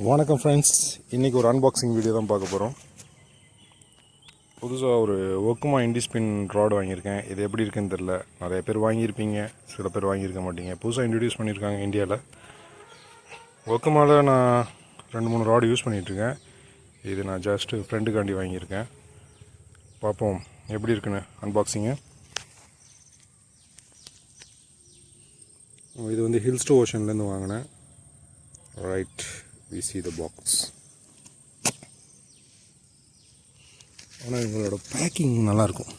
வணக்கம் ஃப்ரெண்ட்ஸ், இன்றைக்கி ஒரு அன்பாக்சிங் வீடியோ தான் பார்க்க போகிறோம். புதுசாக ஒரு ஒக்குமா இண்டிஸ்பின் ராட் வாங்கியிருக்கேன். இது எப்படி இருக்குன்னு தெரில. நிறைய பேர் வாங்கியிருப்பீங்க, சில பேர் வாங்கியிருக்க மாட்டீங்க. புதுசாக இன்ட்ரடியூஸ் பண்ணியிருக்காங்க இந்தியாவில். ஒக்குமாவில் நான் 2-3 ராடு யூஸ் பண்ணிகிட்ருக்கேன். இது நான் ஜஸ்ட்டு ஃப்ரெண்டுக்காண்டி வாங்கியிருக்கேன். பார்ப்போம் எப்படி இருக்குன்னு அன்பாக்சிங்கு. இது வந்து ஹில்ஸ்டோ ஓஷன்லேருந்து வாங்கினேன். Right, we see the box. ஆனால் இவங்களோட பேக்கிங் நல்லாயிருக்கும்.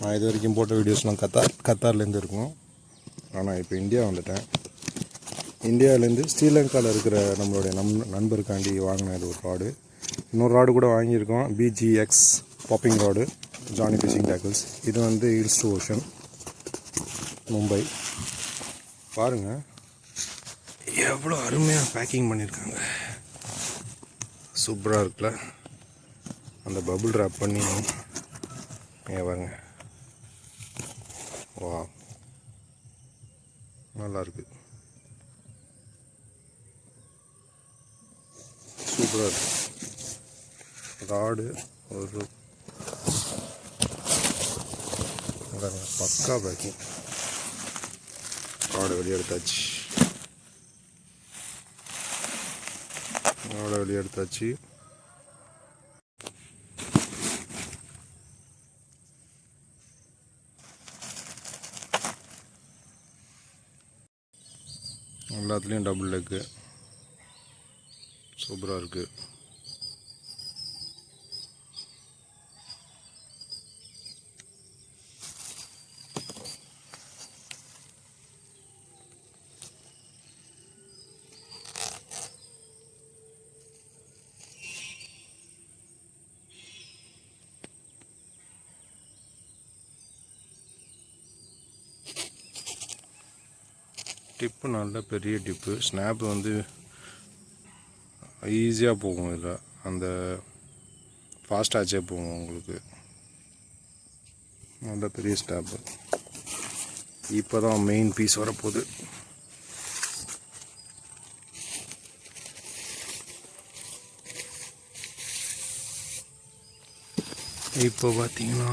நான் இது வரைக்கும் போட்ட வீடியோஸ்லாம் கத்தார்லேருந்து இருக்கும். ஆனால் இப்போ இந்தியா வந்துட்டேன். இந்தியாவிலேருந்து ஸ்ரீலங்காவில் இருக்கிற நம்மளுடைய நண்பருக்காண்டி வாங்கினது ஒரு ராடு. இன்னொரு ராடு கூட வாங்கியிருக்கோம், BGX popping rod, Johnny fishing tackles. இது வந்து ஹில்ஸ்டோ ஓஷன், மும்பை. பாருங்கள் எவ்வளோ அருமையாக பேக்கிங் பண்ணியிருக்காங்க. சூப்பராக இருக்குல்ல. அந்த பபுள் ரேப் பண்ணி பாருங்க. வா, நல்லாயிருக்கு. சூப்பராக இருக்குது. ராடு ஒரு பக்கா பேக்கிங். ராடு வெளியே எடுத்தாச்சு. எல்லாத்துலேயும் டபுள் லெக்கு. சூப்பராக இருக்குது. டிப்பு நல்ல பெரிய டிப்பு. ஸ்னாப் வந்து ஈஸியாக போகும். இதில் அந்த ஃபாஸ்டாச்சே போகும் உங்களுக்கு. நல்ல பெரிய ஸ்னாப்பு. இப்போ தான் மெயின் பீஸ் வரப்போகுது. இப்போ பார்த்தீங்கன்னா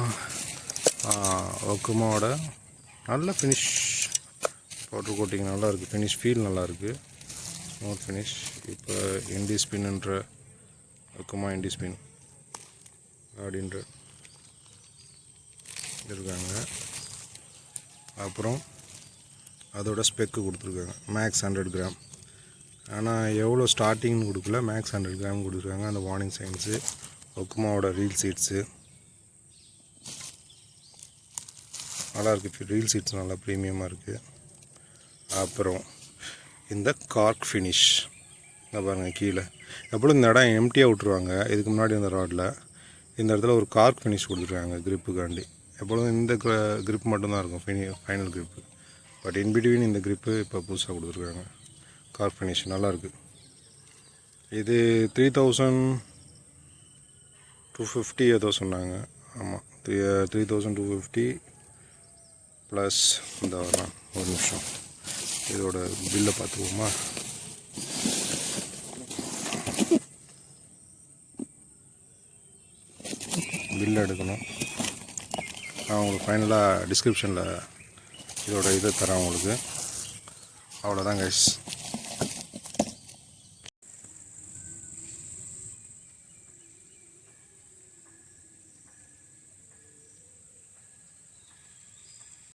ஒக்குமாவோட நல்ல ஃபினிஷ். பவுடர் கோட்டிங் நல்லா இருக்குது. ஃபினிஷ் ஃபீல் நல்லாயிருக்கு. Smooth finish. இப்போ இண்டிஸ்பின்ன்ற ஒக்குமா இண்டிஸ்பின் அப்படின்ற இருக்காங்க. அப்புறம் அதோட ஸ்பெக்கு கொடுத்துருக்காங்க, மேக்ஸ் 100 கிராம். ஆனால் எவ்வளோ ஸ்டார்டிங்னு கொடுக்கல, மேக்ஸ் 100 கிராம் கொடுத்துருக்காங்க. அந்த வார்னிங் சைன்ஸு, ஒக்குமாவோட ரீல் சீட்ஸு நல்லாயிருக்கு. ரீல் சீட்ஸ் நல்லா ப்ரீமியமாக இருக்குது. அப்புறம் இந்த கார்க் ஃபினிஷ் பாருங்கள். கீழே எப்பொழுதும் இந்த இடம் எம்டியாக விட்ருவாங்க. இதுக்கு முன்னாடி இந்த ராடில் இந்த இடத்துல ஒரு கார்க் ஃபினிஷ் கொடுத்துருக்காங்க கிரிப்புக்காண்டி. எப்பொழுதும் இந்த கிரிப் மட்டும்தான் இருக்கும், ஃபைனல் கிரிப்பு. பட் இன்பிட்வீன் இந்த கிரிப்பு இப்போ புதுசாக கொடுத்துருக்காங்க. கார்க் ஃபினிஷ் நல்லாயிருக்கு. இது 3250 ஏதோ சொன்னாங்க. ஆமாம், 3250 ப்ளஸ் இந்த வரலாம். ஒரு நிமிஷம், இதோட பில்லை பார்த்துக்குவோமா. பில் எடுக்கணும். நான் உங்களுக்கு ஃபைனலாக டிஸ்கிரிப்ஷனில் இதோட இதை தரேன் உங்களுக்கு. அவ்வளோதான் கைஸ்.